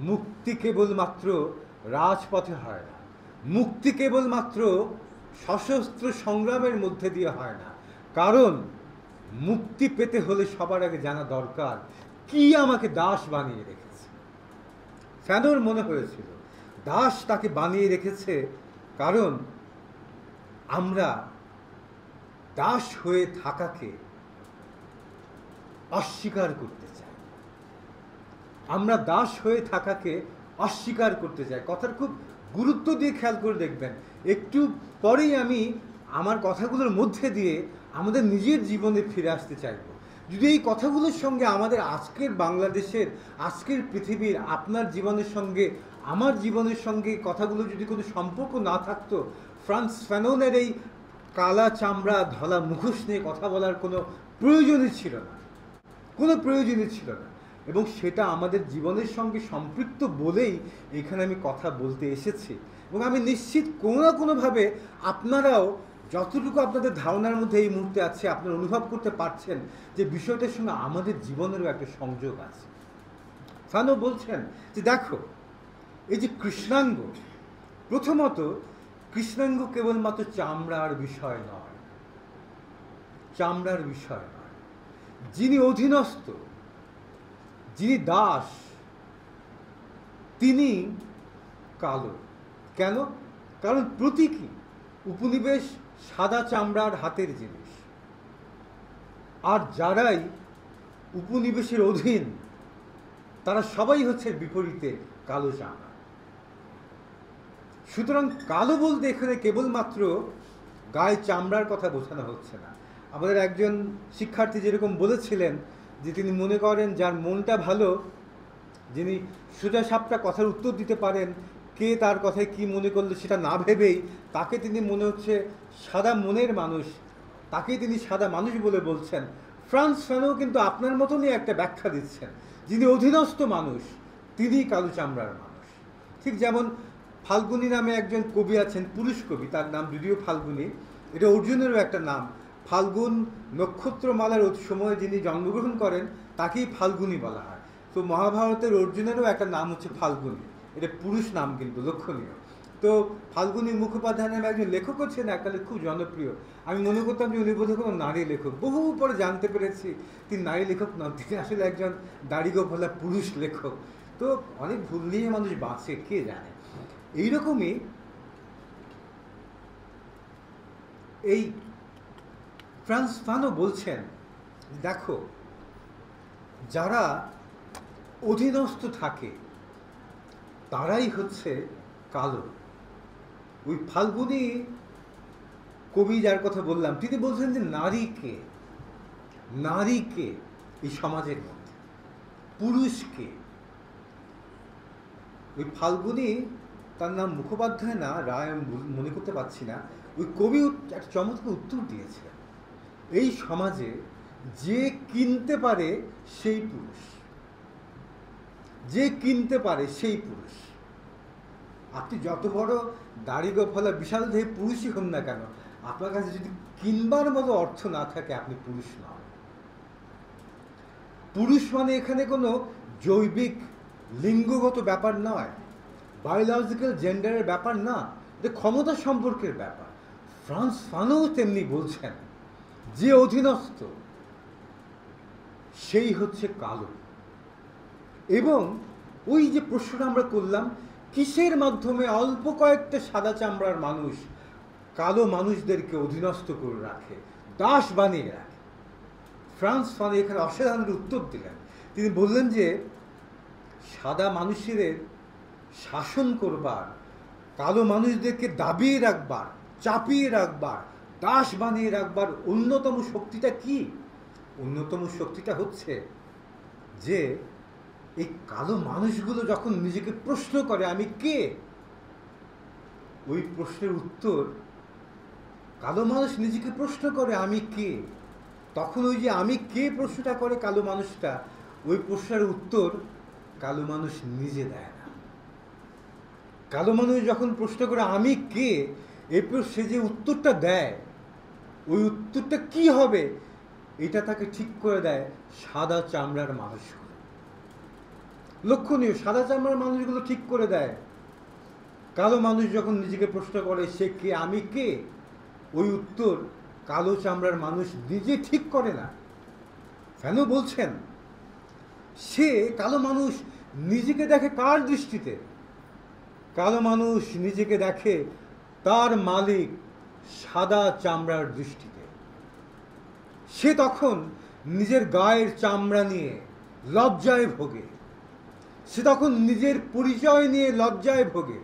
মুক্তি কেবলমাত্র রাজপথে হয় না, মুক্তি কেবলমাত্র সশস্ত্র সংগ্রামের মধ্যে দিয়ে হয় না। কারণ মুক্তি পেতে হলে সবার আগে জানা দরকার কি আমাকে দাস বানিয়ে রেখেছে। ফ্যানোর মনে হয়েছিল দাস তাকে বানিয়ে রেখেছে কারণ আমরা দাস হয়ে থাকাকে অস্বীকার করতে চাই, আমরা দাস হয়ে থাকাকে অস্বীকার করতে চাই। কথার খুব গুরুত্ব দিয়ে খেয়াল করে দেখবেন। একটু পরেই আমি আমার কথাগুলোর মধ্যে দিয়ে আমাদের নিজের জীবনে ফিরে আসতে চাইব। যদি এই কথাগুলোর সঙ্গে আমাদের আজকের বাংলাদেশের, আজকের পৃথিবীর, আপনার জীবনের সঙ্গে, আমার জীবনের সঙ্গে কথাগুলো যদি কোনো সম্পর্ক না থাকতো, ফ্রান্স ফ্যানোনের এই কালা চামড়া ধলা মুখোশ নিয়ে কথা বলার কোনো প্রয়োজনই ছিল না, কোনো প্রয়োজনই ছিল না। এবং সেটা আমাদের জীবনের সঙ্গে সম্পৃক্ত বলেই এখানে আমি কথা বলতে এসেছি। এবং আমি নিশ্চিত কোনো না কোনোভাবে আপনারাও যতটুকু আপনাদের ধারণার মধ্যে এই মুহূর্তে আছে, আপনারা অনুভব করতে পারছেন যে বিষয়টার সঙ্গে আমাদের জীবনেরও একটা সংযোগ আছে। ফ্যানো বলছেন যে দেখো, এই যে কৃষ্ণাঙ্গ, প্রথমত কৃষ্ণাঙ্গ কেবলমাত্র চামড়ার বিষয় নয়, চামড়ার বিষয় নয়। যিনি অধীনস্থ, যিনি দাস, তিনি কালো। কেন? কারণ প্রতীকী উপনিবেশ সাদা চামড়ার হাতের জিনিস, আর যারাই উপনিবেশের অধীন তারা সবাই হচ্ছে বিপরীতে কালো চামড়া। সুতরাং কালো বলতে এখানে কেবলমাত্র গায়ে চামড়ার কথা বোঝানো হচ্ছে না। আমাদের একজন শিক্ষার্থী যেরকম বলেছিলেন যে তিনি মনে করেন যার মনটা ভালো, যিনি সোজা সাপটা কথার উত্তর দিতে পারেন, কে তার কথায় কি মনে করলো সেটা না ভেবেই তাকে তিনি মনে হচ্ছে সাদা মনের মানুষ, তাকেই তিনি সাদা মানুষ বলে বলছেন। ফ্রান্স ফ্যানো কিন্তু আপনার মতনই একটা ব্যাখ্যা দিচ্ছেন, যিনি অধীনস্থ মানুষ তিনি কালো চামড়ার মানুষ। ঠিক যেমন ফাল্গুনী নামে একজন কবি আছেন, পুরুষ কবি, তার নাম যদিও ফাল্গুনী, এটা অর্জুনেরও একটা নাম। ফাল্গুন নক্ষত্রমালার সময়ে যিনি জন্মগ্রহণ করেন তাকেই ফাল্গুনী বলা হয়। তো মহাভারতের অর্জুনেরও একটা নাম হচ্ছে ফাল্গুনী, এটা পুরুষ নাম কিন্তু লক্ষণীয়। তো ফাল্গুনী মুখোপাধ্যায় নামে একজন লেখকও ছিলেন, এককালে খুব জনপ্রিয়। আমি মনে করতাম যে উনি বোধহয় কোনো নারী লেখক, বহু পরে জানতে পেরেছি তিনি নারী লেখক নন, তিনি আসলে একজন দাড়িগোফালা পুরুষ লেখক। তো অনেক ভুল নিয়ে মানুষ বাঁচে, কে জানে। এইরকমই এই ফ্রান্স ফানো বলছেন দেখো, যারা অধীনস্থ থাকে তারাই হচ্ছে কালো। ওই ফাল্গুনী কবি যার কথা বললাম তিনি বলছেন যে নারীকে, নারীকে এই সমাজের মধ্যে, পুরুষকে। ওই ফাল্গুনী, তার নাম মুখোপাধ্যায় না রায়, আমি মনে করতে পারছি না, ওই কবি একটা চমৎকার উত্তর দিয়েছিলেন, এই সমাজে যে কিনতে পারে সেই পুরুষ, যে কিনতে পারে সেই পুরুষ। আপনি যত বড় দাড়ি গোফালা বিশাল দেহে পুরুষই হন না কেন, আপনার কাছে যদি কিনবার মতো অর্থ না থাকে আপনি পুরুষ নন। পুরুষ মানে এখানে কোনো জৈবিক লিঙ্গগত ব্যাপার নয়, বায়োলজিক্যাল জেন্ডারের ব্যাপার না, এটা ক্ষমতা সম্পর্কের ব্যাপার। ফ্রান্স ফানো তেমনি বলছেন যে অধীনস্থ সেই হচ্ছে কালো। এবং ওই যে প্রশ্নটা আমরা করলাম, কিসের মাধ্যমে অল্প কয়েকটা সাদা চামড়ার মানুষ কালো মানুষদেরকে অধীনস্থ করে রাখে, দাস বানিয়ে রাখে? ফ্রান্স ফানো এখানে অসাধারণ উত্তর দিলেন। তিনি বললেন যে সাদা মানুষের শাসন করবার, কালো মানুষদেরকে দাবিয়ে রাখবার, চাপিয়ে রাখবার, দাস বানিয়ে রাখবার অন্যতম শক্তিটা কি? অন্যতম শক্তিটা হচ্ছে যে এই কালো মানুষগুলো যখন নিজেকে প্রশ্ন করে আমি কে, ওই প্রশ্নের উত্তর, কালো মানুষ নিজেকে প্রশ্ন করে আমি কে, তখন ওই যে আমি কে প্রশ্নটা করে কালো মানুষটা, ওই প্রশ্নের উত্তর কালো মানুষ নিজে দেয় না। কালো মানুষ যখন প্রশ্ন করে আমি কে, এরপর সে যে উত্তরটা দেয়, ওই উত্তরটা কি হবে এটা তাকে ঠিক করে দেয় সাদা চামড়ার মানুষগুলো। লক্ষণীয়। সাদা চামড়ার মানুষগুলো ঠিক করে দেয়। কালো মানুষ যখন নিজেকে প্রশ্ন করে সে কে, আমি কে, ওই উত্তর কালো চামড়ার মানুষ নিজে ঠিক করে না। কেন বলছেন? সে কালো মানুষ নিজেকে দেখে কার দৃষ্টিতে? কালো মানুষ নিজেকে দেখে তার মালিক সাদা চামড়ার দৃষ্টিতে। সে তখন নিজের গায়ের চামড়া নিয়ে লজ্জায় ভোগে, সে তখন নিজের পরিচয় নিয়ে লজ্জায় ভোগে।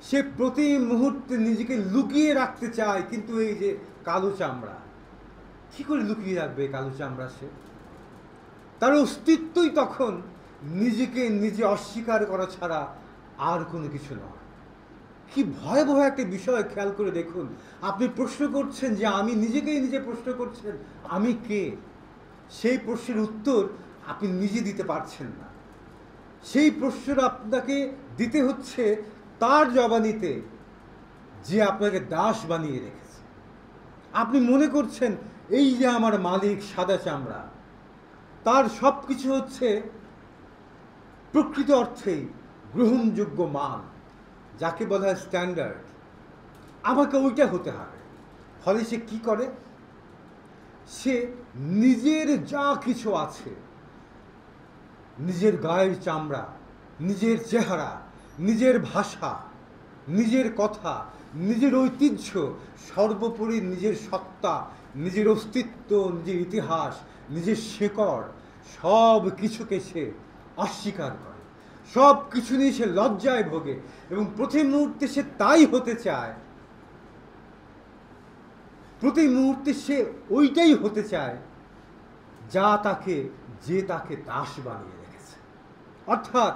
সে প্রতি মুহূর্তে নিজেকে লুকিয়ে রাখতে চায়, কিন্তু এই যে কালো চামড়া, কি করে লুকিয়ে রাখবে কালো চামড়া? সে তার অস্তিত্বই তখন নিজেকে নিজে অস্বীকার করা ছাড়া আর কোনো কিছু নয়। কি ভয়াবহ একটা বিষয়, খেয়াল করে দেখুন। আপনি প্রশ্ন করছেন যে আমি, নিজেকেই নিজে প্রশ্ন করছেন আমি কে। সেই প্রশ্নের উত্তর আপনি নিজে দিতে পারছেন না। সেই প্রশ্ন আপনাকে দিতে হচ্ছে তার জবানিতে, যে আপনাকে দাস বানিয়ে রেখেছে। আপনি মনে করছেন এই যে আমার মালিক সাদা চামড়া, তার সব কিছু হচ্ছে প্রকৃত অর্থেই গ্রহণযোগ্য মান, যাকে বলা হয় স্ট্যান্ডার্ড, আমাকে ওইটা হতে হবে। ফলে সে কি করে? সে নিজের যা কিছু আছে, নিজের গায়ের চামড়া, নিজের চেহারা, নিজের ভাষা, নিজের কথা, নিজের ঐতিহ্য, সর্বোপরি নিজের সত্তা, নিজের অস্তিত্ব, নিজের ইতিহাস, নিজের শেকড়, সব কিছুকে সে অস্বীকার করে। সব কিছু নিয়ে সে লজ্জায় ভোগে এবং প্রতি মুহূর্তে সে তাই হতে চায়। প্রতি মুহূর্তে সে ওইটাই হতে চায় যে তাকে দাস বানিয়ে রেখেছে। অর্থাৎ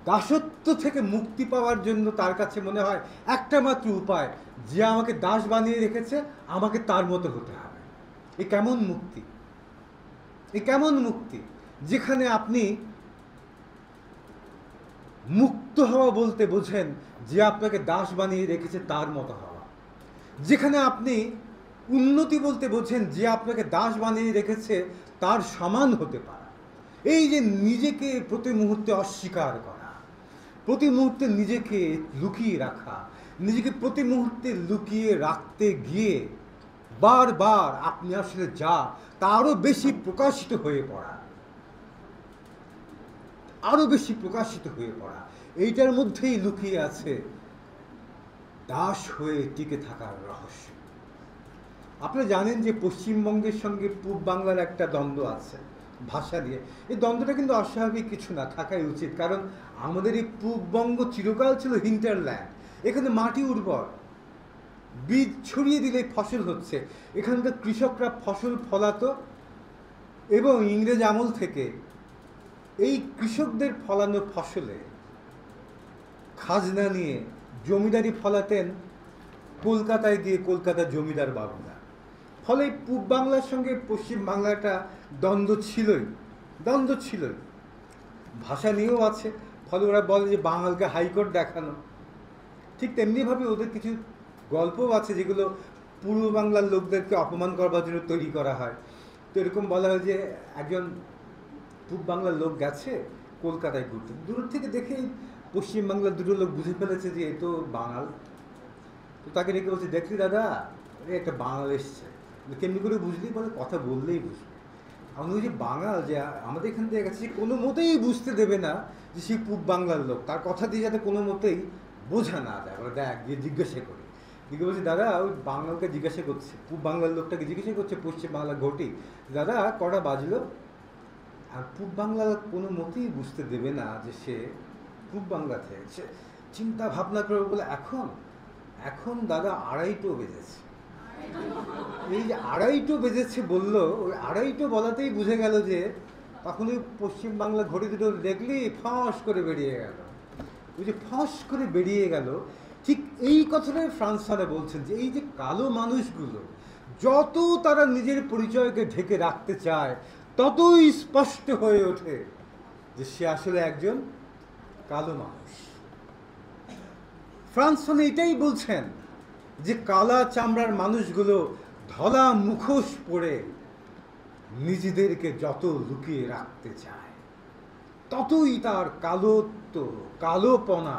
দাসত্ব থেকে মুক্তি পাওয়ার জন্য তার কাছে মনে হয় একটা মাত্র উপায়, যে আমাকে দাস বানিয়ে রেখেছে, আমাকে তার মতো হতে হবে। এ কেমন মুক্তি! এ কেমন মুক্তি, যেখানে আপনি মুক্ত হওয়া বলতে বোঝেন যে আপনাকে দাস বানিয়ে রেখেছে তার মতো হওয়া। যেখানে আপনি উন্নতি বলতে বোঝেন যে আপনাকে দাস বানিয়ে রেখেছে তার সমান হতে পারা। এই যে নিজেকে প্রতি মুহূর্তে অস্বীকার করা, প্রতি মুহূর্তে নিজেকে লুকিয়ে রাখা, নিজেকে প্রতি মুহূর্তে লুকিয়ে রাখতে গিয়ে বারবার আপনি আসলে যা, তা আরও বেশি প্রকাশিত হয়ে পড়া, আরো বেশি প্রকাশিত হয়ে পড়া, এইটার মধ্যেই লুকিয়ে আছে দাস হয়ে টিকে থাকার রহস্য। আপনারা জানেন যে পশ্চিমবঙ্গের সঙ্গে পূব বাংলার একটা দ্বন্দ্ব আছে ভাষা নিয়ে। এই দ্বন্দ্বটা কিন্তু অস্বাভাবিক কিছু না, থাকাই উচিত। কারণ আমাদের এই পূববঙ্গ চিরকাল ছিল হিন্টারল্যান্ড। এখানে মাটি উর্বর, বীজ ছড়িয়ে দিলে ফসল হচ্ছে। এখানকার কৃষকরা ফসল ফলাতো এবং ইংরেজ আমল থেকে এই কৃষকদের ফলানো ফসলে খাজনা নিয়ে জমিদারি ফলাতেন কলকাতায় গিয়ে কলকাতার জমিদার বাবুরা। ফলে পূব বাংলার সঙ্গে পশ্চিম বাংলাটা দ্বন্দ্ব ছিলই। ভাষা নিয়েও আছে। ফলে ওরা বলে যে বাঙালকে হাইকোর্ট দেখানো। ঠিক তেমনিভাবে ওদের কিছু গল্পও আছে যেগুলো পূর্ব বাংলার লোকদেরকে অপমান করবার জন্য তৈরি করা হয়। তো এরকম বলা হয় যে একজন পূব বাংলার লোক গেছে কলকাতায় ঘুরতে, দূর থেকে দেখেই পশ্চিমবাংলার দুটো লোক বুঝে ফেলেছে যে এ তো বাঙাল। তো তাকে ডেকে বলছে, দেখলি দাদা, একটা বাঙাল এসছে। কেমনি করে বুঝলি? বলে কথা বললেই বুঝবে। আমি বলছি বাঙাল যে আমাদের এখান থেকে গেছে, কোনো মতেই বুঝতে দেবে না যে সে পূব বাংলার লোক। তার কথা দিয়ে যাতে কোনো মতেই বোঝা না যায়। বলে দেখ, গিয়ে জিজ্ঞাসা করি। দিকে বলছি, দাদা ওই বাঙালকে জিজ্ঞাসা করছে, পূব বাংলার লোকটাকে জিজ্ঞাসা করছে পশ্চিম বাংলার ঘটি, দাদা কটা বাজলো? আর পূব বাংলা কোনো মতেই বুঝতে দেবে না যে সে পূব বাংলা থেকে। সে চিন্তা ভাবনা করে বলে, এখন দাদা 2:30 বেজেছে। এই যে 2:30 বেজেছে বললো, ওই 2:30 বলাতেই বুঝে গেল যে তখন ওই পশ্চিম বাংলা ঘড়ি দুটো দেখলি ফাঁস করে বেরিয়ে গেল। ওই যে ফাঁস করে বেরিয়ে গেল, ঠিক এই কথাটাই ফ্রান্সওয়ালা বলছেন যে এই যে কালো মানুষগুলো যত তারা নিজের পরিচয়কে ঢেকে রাখতে চায়, ততই স্পষ্ট হয়ে ওঠে যে সে আসলে একজন কালো মানুষ। ফ্রান্সওয়ালা এটাই বলছেন যে কালা চামড়ার মানুষগুলো ধলা মুখোশ পরে নিজেদেরকে যত লুকিয়ে রাখতে চায়, ততই তার কালোত্ব, কালোপনা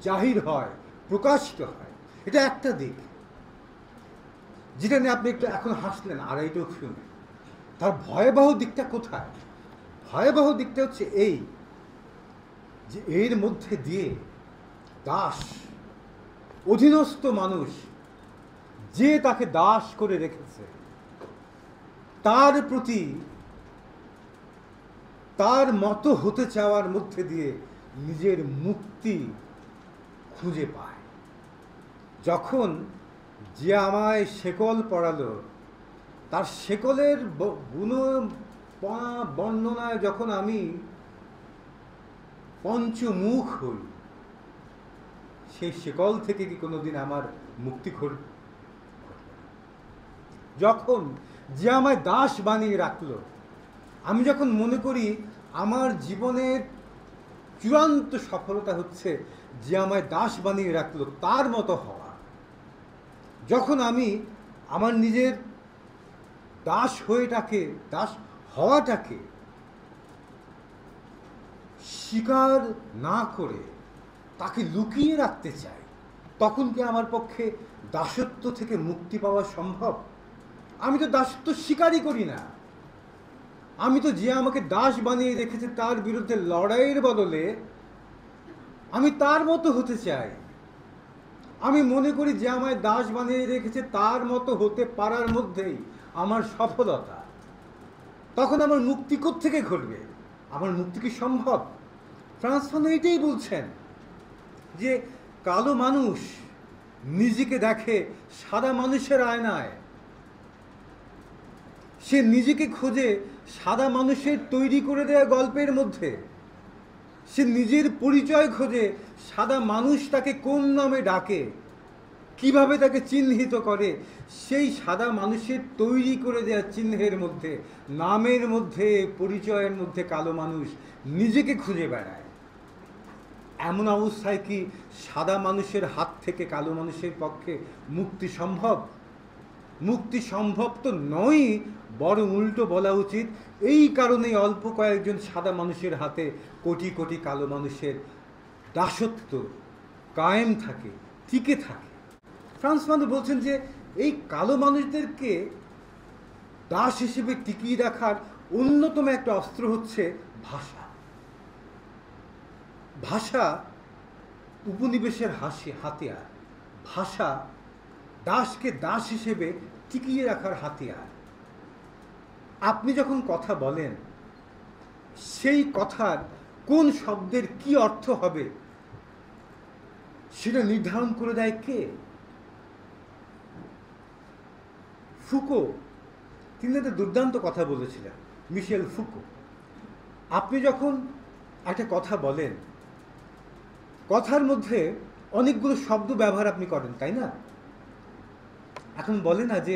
জাহির হয়, প্রকাশিত হয়। এটা একটা দিক, যেটা নিয়ে আপনি একটু এখন হাসলেন, আর এইটাও শুনে তার ভয়াবহ দিকটা কোথায়? ভয়াবহ দিকটা হচ্ছে এই যে এর মধ্যে দিয়ে দাস, অধীনস্থ মানুষ যে তাকে দাস করে রেখেছে, তার প্রতি তার মতো হতে চাওয়ার মধ্যে দিয়ে নিজের মুক্তি খুঁজে পায়। যখন যে আমায় শেকল পরালো, তার শেকলের গুণ বর্ণনায় যখন আমি পঞ্চমুখ হই, সেই শেকল থেকে কি কোনোদিন আমার মুক্তি ঘটবে? যখন যে আমায় দাস বানিয়ে রাখলো, আমি যখন মনে করি আমার জীবনের চূড়ান্ত সফলতা হচ্ছে যে আমায় দাস বানিয়ে রাখলো তার মতো হওয়া, যখন আমি আমার নিজের দাস হওয়াটাকে স্বীকার না করে তাকে লুকিয়ে রাখতে চাই, তখন কি আমার পক্ষে দাসত্ব থেকে মুক্তি পাওয়া সম্ভব? আমি তো দাসত্ব স্বীকারই করি না। আমি তো যে আমাকে দাস বানিয়ে রেখেছে তার বিরুদ্ধে লড়াইয়ের বদলে আমি তার মতো হতে চাই। আমি মনে করি যে আমায় দাস বানিয়ে রেখেছে তার মতো হতে পারার মধ্যেই আমার সফলতা। তখন আমার মুক্তি কোত্থেকে ঘটবে? আমার মুক্তি কি সম্ভব? ফ্রান্স ফানন এটাই বলছেন যে কালো মানুষ নিজেকে দেখে সাদা মানুষের আয়নায়, সে নিজেকে খোঁজে সাদা মানুষের তৈরি করে দেওয়া গল্পের মধ্যে, সে নিজের পরিচয় খোঁজে সাদা মানুষ তাকে কোন নামে ডাকে, কিভাবে তাকে চিহ্নিত করে, সেই সাদা মানুষের তৈরি করে দেওয়া চিহ্নের মধ্যে, নামের মধ্যে, পরিচয়ের মধ্যে কালো মানুষ নিজেকে খুঁজে বেড়ায়। এমন অবস্থায় কি সাদা মানুষের হাত থেকে কালো মানুষের পক্ষে মুক্তি সম্ভব? মুক্তি সম্ভব তো নয়, বরং উল্টো বলা উচিত এই কারণেই অল্প কয়েকজন সাদা মানুষের হাতে কোটি কোটি কালো মানুষের দাসত্ব কায়েম থাকে, টিকে থাকে। ফ্রান্স ফানন বলছেন যে এই কালো মানুষদেরকে দাস হিসেবে টিকিয়ে রাখার অন্যতম একটা অস্ত্র হচ্ছে ভাষা। ভাষা উপনিবেশের হাতিয়ার। ভাষা দাসকে দাস হিসেবে টিকিয়ে রাখার হাতিয়ার। আপনি যখন কথা বলেন, সেই কথার কোন শব্দের কি অর্থ হবে সেটা নির্ধারণ করে দেয় কে? ফুকো, তিনি একটা দুর্দান্ত কথা বলেছিলেন, মিশেল ফুকো। আপনি যখন একটা কথা বলেন, কথার মধ্যে অনেকগুলো শব্দ ব্যবহার আপনি করেন, তাই না? এখন বলে না যে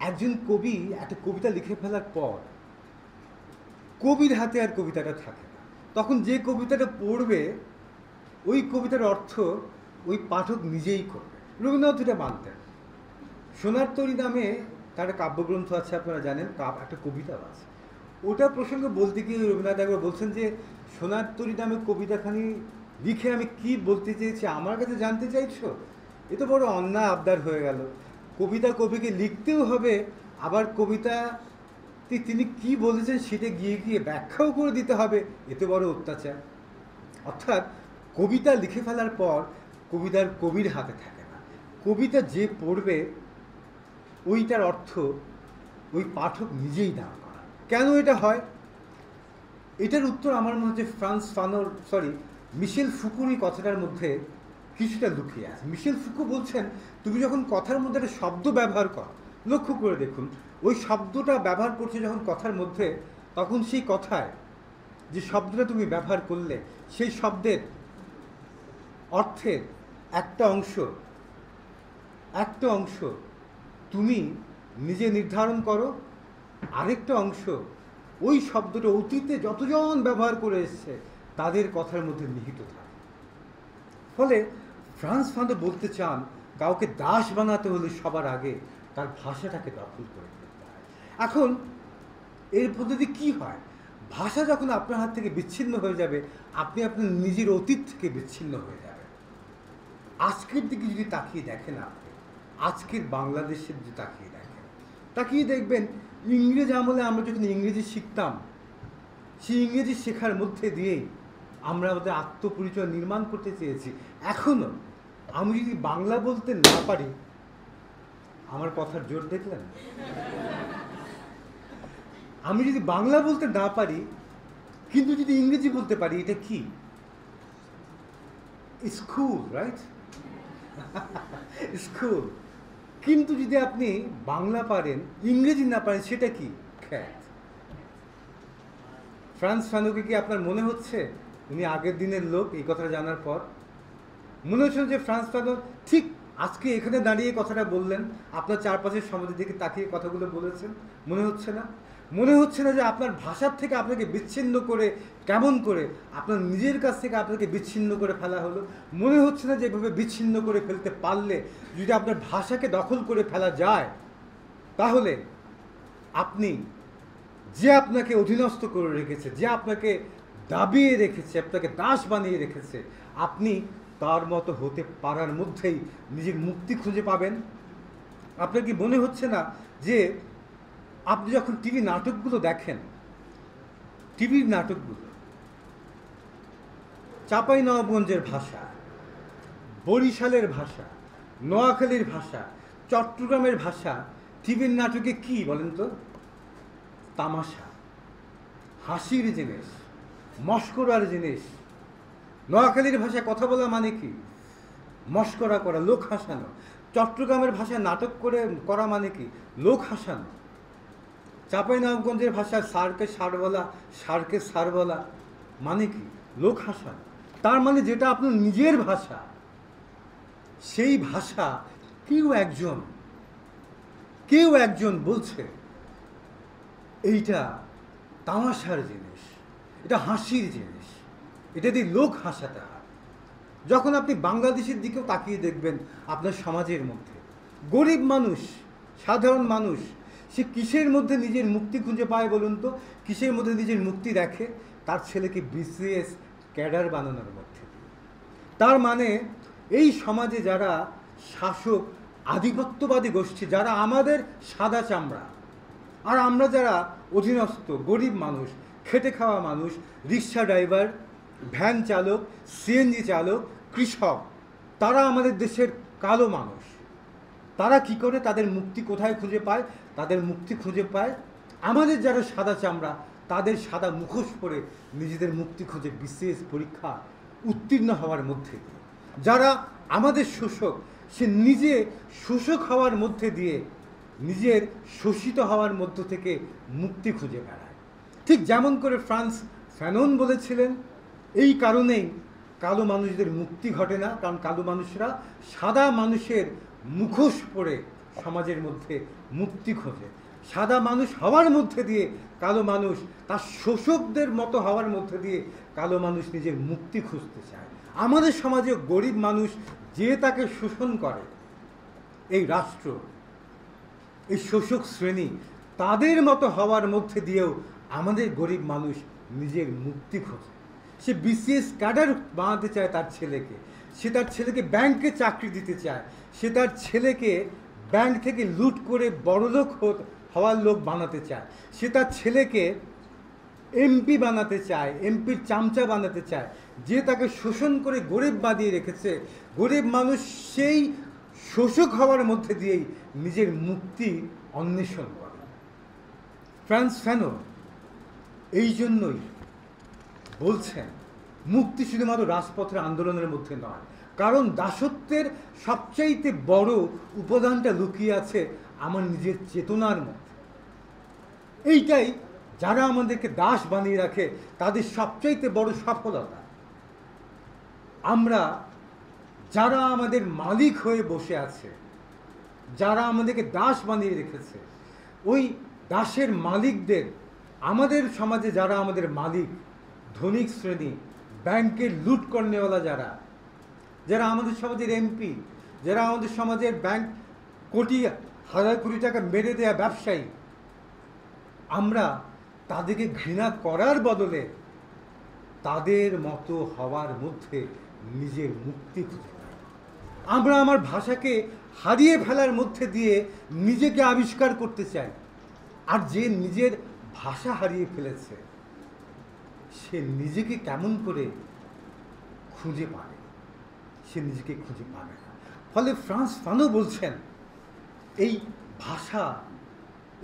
একজন কবি একটা কবিতা লিখে ফেলার পর কবির হাতে আর কবিতাটা থাকে না, তখন যে কবিতাটা পড়বে ওই কবিতার অর্থ ওই পাঠক নিজেই করবে। রবীন্দ্রনাথ এটা মানতেন। সোনার তরী নামে তার একটা কাব্যগ্রন্থ আছে, আপনারা জানেন, একটা কবিতা আছে। ওটা প্রসঙ্গে বলতে গিয়ে রবীন্দ্রনাথ একবার বলছেন যে সোনার তরী নামে কবিতাখানি লিখে আমি কি বলতে চেয়েছি আমার কাছে জানতে চাইছো? এ তো বড় অন্যায় আবদার হয়ে গেল। কবিতা কবিকে লিখতেও হবে, আবার কবিতা তিনি কি বলেছেন সেটা গিয়ে গিয়ে ব্যাখ্যাও করে দিতে হবে, এত বড় অত্যাচার। অর্থাৎ কবিতা লিখে ফেলার পর কবিতার কবির হাতে থাকে না, কবিতা যে পড়বে ওইটার অর্থ ওই পাঠক নিজেই দান করা। কেন এটা হয়? এটার উত্তর আমার মনে হচ্ছে মিশেল ফুকোর এই কথাটার মধ্যে কিছুটা লুকিয়ে আছে। মিশেল ফুকো বলছেন তুমি যখন কথার মধ্যে একটা শব্দ ব্যবহার করো, লক্ষ্য করে দেখুন, ওই শব্দটা ব্যবহার করছে যখন কথার মধ্যে, তখন সেই কথায় যে শব্দটা তুমি ব্যবহার করলে সেই শব্দের অর্থের একটা অংশ তুমি নিজে নির্ধারণ করো, আরেকটা অংশ ওই শব্দটা অতীতে যতজন ব্যবহার করে এসছে তাদের কথার মধ্যে নিহিত থাকে। ফলে ফ্রান্স ফানন বলতে চান কাউকে দাস বানাতে হলে সবার আগে তার ভাষাটাকে দখল করে নিতে হয়। এখন এর পদ্ধতি কি হয়? ভাষা যখন আপনার হাত থেকে বিচ্ছিন্ন হয়ে যাবে, আপনি আপনার নিজের অতীত থেকে বিচ্ছিন্ন হয়ে যাবেন। আজকের দিকে যদি তাকিয়ে দেখেন, আপনি আজকের বাংলাদেশের যদি তাকিয়ে দেখেন, তাকিয়ে দেখবেন ইংরেজ আমলে আমরা যখন ইংরেজি শিখতাম, সেই ইংরেজি শেখার মধ্যে দিয়েই আমরা আমাদের আত্মপরিচয় নির্মাণ করতে চেয়েছি। এখনও আমি যদি বাংলা বলতে না পারি, আমার কথার জোর দেখলেন, আমি যদি বাংলা বলতে না পারি কিন্তু যদি ইংরেজি বলতে পারি, এটা কি? School, right? স্কুল। কিন্তু যদি আপনি বাংলা পারেন, ইংরেজি না পারেন, সেটা কি? খ্যাত। ফ্রান্স ফানুকে কি আপনার মনে হচ্ছে উনি আগের দিনের লোক? এই কথাটা জানার পর মনে হচ্ছে যে ফ্রান্স ফানুক ঠিক আজকে এখানে দাঁড়িয়ে কথাটা বললেন, আপনার চারপাশের সমাজের দিকে তাকিয়ে কথাগুলো বলেছেন? মনে হচ্ছে না? মনে হচ্ছে না যে আপনার ভাষার থেকে আপনাকে বিচ্ছিন্ন করে, কেমন করে আপনার নিজের কাছ থেকে আপনাকে বিচ্ছিন্ন করে ফেলা হলো? মনে হচ্ছে না যে এভাবে বিচ্ছিন্ন করে ফেলতে পারলে, যদি আপনার ভাষাকে দখল করে ফেলা যায়, তাহলে আপনি, যে আপনাকে অধীনস্থ করে রেখেছে, যে আপনাকে দাবিয়ে রেখেছে, আপনাকে দাস বানিয়ে রেখেছে, আপনি তার মতো হতে পারার মধ্যেই নিজের মুক্তি খুঁজে পাবেন। আপনার কি মনে হচ্ছে না যে আপনি যখন টিভি নাটকগুলো দেখেন, টিভির নাটকগুলো চাঁপাইনবাবগঞ্জের ভাষা, বরিশালের ভাষা, নোয়াখালীর ভাষা, চট্টগ্রামের ভাষা, টিভির নাটকে কি বলেন তো? তামাশা, হাসির জিনিস, মস্করার জিনিস। নোয়াখালীর ভাষায় কথা বলা মানে কি? মস্করা করা, লোক হাসানো। চট্টগ্রামের ভাষায় নাটক করা মানে কি? লোক হাসানো। চাঁপাইনবাবগঞ্জের ভাষায় স্যারকে সার বলা, সারকে সার বলা মানে কি? লোক হাসানো। তার মানে যেটা আপনার নিজের ভাষা, সেই ভাষা কেউ একজন বলছে এইটা তামাশার জিনিস, এটা হাসির জিনিস, এটা দিয়ে লোক হাসাতে হয়। যখন আপনি বাংলাদেশের দিকেও তাকিয়ে দেখবেন, আপনার সমাজের মধ্যে গরিব মানুষ, সাধারণ মানুষ, সে কিসের মধ্যে নিজের মুক্তি খুঁজে পায় বলুন তো? কিসের মধ্যে নিজের মুক্তি দেখে? তার ছেলেকে বিসিএস ক্যাডার বানানোর মধ্যে। তার মানে এই সমাজে যারা শাসক, আধিপত্যবাদী গোষ্ঠী, যারা আমাদের সাদা চামড়া, আর আমরা যারা অধীনস্থ গরিব মানুষ, খেটে খাওয়া মানুষ, রিক্সা ড্রাইভার, ভ্যান চালক, সিএনজি চালক, কৃষক, তারা আমাদের দেশের কালো মানুষ। তারা কি করে তাদের মুক্তি কোথায় খুঁজে পায়? তাদের মুক্তি খুঁজে পায় আমাদের যারা সাদা চামড়া, তাদের সাদা মুখোশ পরে নিজেদের মুক্তি খুঁজে বিসিএস পরীক্ষা উত্তীর্ণ হওয়ার মধ্যে। যারা আমাদের শোষক, সে নিজে শোষক হওয়ার মধ্যে দিয়ে নিজের শোষিত হওয়ার মধ্য থেকে মুক্তি খুঁজে বেড়ায়। ঠিক যেমন করে ফ্রান্স ফ্যানন বলেছিলেন, এই কারণেই কালো মানুষদের মুক্তি ঘটে না, কারণ কালো মানুষরা সাদা মানুষের মুখোশ পরে সমাজের মধ্যে মুক্তি খোঁজে। সাদা মানুষ হওয়ার মধ্যে দিয়ে কালো মানুষ তার শোষকদের মতো হওয়ার মধ্যে দিয়ে কালো মানুষ নিজের মুক্তি খুঁজতে চায়। আমাদের সমাজে গরিব মানুষ যে তাকে শোষণ করে, এই রাষ্ট্র, এই শোষক শ্রেণী, তাদের মতো হওয়ার মধ্যে দিয়েও আমাদের গরিব মানুষ নিজের মুক্তি খোঁজে। সে বিসিএস ক্যাডার বানাতে চায় তার ছেলেকে, সে তার ছেলেকে ব্যাংকে চাকরি দিতে চায়, সে তার ছেলেকে ব্যাংক থেকে লুট করে বড়লোক হওয়ার লোক বানাতে চায়, সে তার ছেলেকে এমপি বানাতে চায়, এমপির চামচা বানাতে চায়। যে তাকে শোষণ করে গরিব বানিয়ে রেখেছে, গরিব মানুষ সেই শোষক হওয়ার মধ্যে দিয়েই নিজের মুক্তি অন্বেষণ করে। ফ্রান্স ফ্যানন এই জন্যই বলছেন মুক্তি শুধুমাত্র রাজপথের আন্দোলনের মধ্যে নয়, কারণ দাসত্বের সবচাইতে বড় উপাদানটা লুকিয়ে আছে আমার নিজের চেতনার মধ্যে। এইটাই যারা আমাদেরকে দাস বানিয়ে রাখে তাদের সবচাইতে বড় সফলতা। আমরা যারা আমাদের মালিক হয়ে বসে আছে, যারা আমাদেরকে দাস বানিয়ে রেখেছে, ওই দাসের মালিকদের, আমাদের সমাজে যারা আমাদের মালিক, ধনিক শ্রেণী, ব্যাংকের লুট করনেওয়ালা, যারা আমাদের সমাজের এমপি, যারা আমাদের সমাজের ব্যাংক হাজার কোটি টাকা মেরে দেয়া ব্যবসায়ী, আমরা তাদেরকে ঘৃণা করার বদলে তাদের মতো হওয়ার মধ্যে নিজের মুক্তি খুঁজে পাই। আমরা আমার ভাষাকে হারিয়ে ফেলার মধ্যে দিয়ে নিজেকে আবিষ্কার করতে চাই। আর যে নিজের ভাষা হারিয়ে ফেলেছে সে নিজেকে কেমন করে খুঁজে পাবে? সে নিজেকে খুঁজে পাবে না। ফলে ফ্রান্স ফানো বলছেন এই ভাষা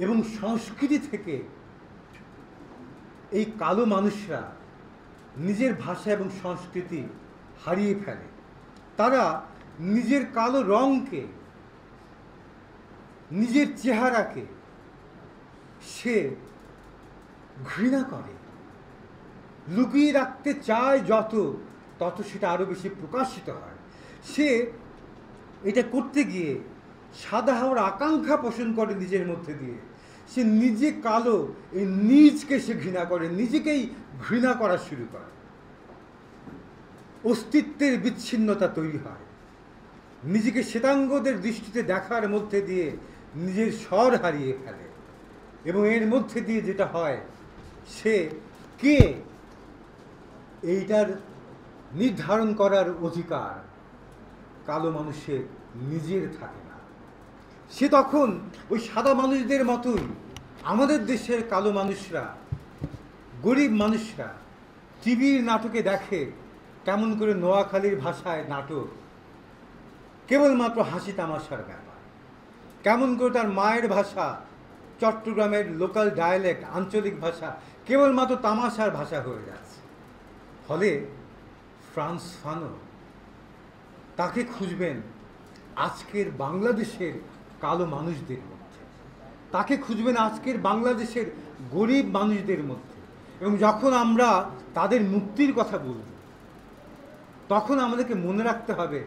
এবং সংস্কৃতি থেকে এই কালো মানুষরা নিজের ভাষা এবং সংস্কৃতি হারিয়ে ফেলে। তারা নিজের কালো রঙকে, নিজের চেহারাকে সে ঘৃণা করে, লুকিয়ে রাখতে চায় তত সেটা আরো বেশি প্রকাশিত হয়। সে এটা করতে গিয়ে সাদা হওয়ার আকাঙ্ক্ষা পোষণ করে নিজের মধ্যে দিয়ে। সে নিজে কালো, এই নিজকে সে ঘৃণা করে, নিজেকেই ঘৃণা করা শুরু করে। অস্তিত্বের বিচ্ছিন্নতা তৈরি হয়। নিজেকে শ্বেতাঙ্গদের দৃষ্টিতে দেখার মধ্যে দিয়ে নিজের স্বর হারিয়ে ফেলে। এবং এর মধ্যে দিয়ে যেটা হয়, সে কে এইটার নির্ধারণ করার অধিকার কালো মানুষের নিজের থাকে না। সে তখন ওই সাদা মানুষদের মতোই আমাদের দেশের কালো মানুষরা, গরিব মানুষরা টিভির নাটকে দেখে কেমন করে নোয়াখালীর ভাষায় নাটক, কেবলমাত্র হাসি তামাশার ব্যাপার। কেমন করে তার মায়ের ভাষা, চট্টগ্রামের লোকাল ডায়ালেক্ট, আঞ্চলিক ভাষা কেবলমাত্র তামাশার ভাষা হয়ে যাচ্ছে। ফলে ফ্রান্স ফানো তাকে খুঁজবেন আজকের বাংলাদেশের কালো মানুষদের মধ্যে, তাকে খুঁজবেন আজকের বাংলাদেশের গরিব মানুষদের মধ্যে। এবং যখন আমরা তাদের মুক্তির কথা বলব, তখন আমাদেরকে মনে রাখতে হবে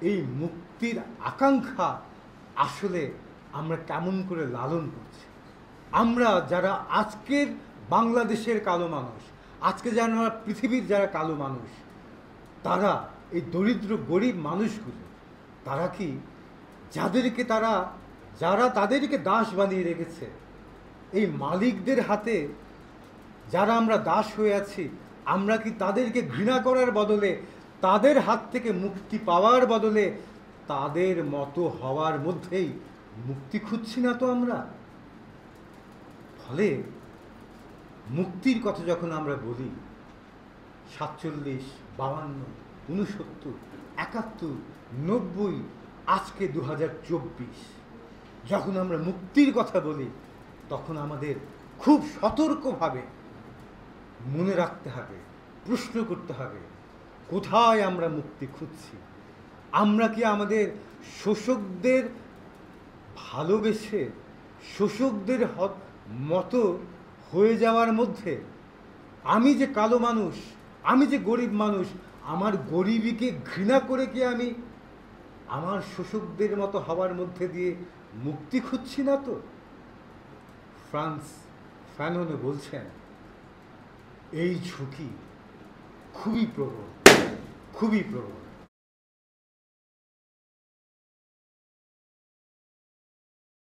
এই মুক্তির আকাঙ্ক্ষা আসলে আমরা কেমন করে লালন করছি। আমরা যারা আজকের বাংলাদেশের কালো মানুষ, আজকে যারা পৃথিবীর যারা কালো মানুষ, তারা এই দরিদ্র গরিব মানুষগুলো, তারা কি যারা তাদেরকে দাস বানিয়ে রেখেছে, এই মালিকদের হাতে যারা আমরা দাস হয়ে আছি, আমরা কি তাদেরকে ঘৃণা করার বদলে, তাদের হাত থেকে মুক্তি পাওয়ার বদলে তাদের মতো হওয়ার মধ্যেই মুক্তি খুঁজছি না তো আমরা? ফলে মুক্তির কথা যখন আমরা বলি, 47, 52, 69, 71, 90, আজকে 2024, যখন আমরা মুক্তির কথা বলি, তখন আমাদের খুব সতর্কভাবে মনে রাখতে হবে, প্রশ্ন করতে হবে, কোথায় আমরা মুক্তি খুঁজছি? আমরা কি আমাদের শোষকদের ভালোবেসে শোষকদের মতো হয়ে যাওয়ার মধ্যে, আমি যে কালো মানুষ, আমি যে গরিব মানুষ, আমার গরিবীকে ঘৃণা করে কি আমি আমার শোষকদের মতো হওয়ার মধ্যে দিয়ে মুক্তি খুঁজছি না তো? ফ্রান্স ফানোন বলছেন এই ঝুঁকি খুবই প্রবল, খুবই প্রবল।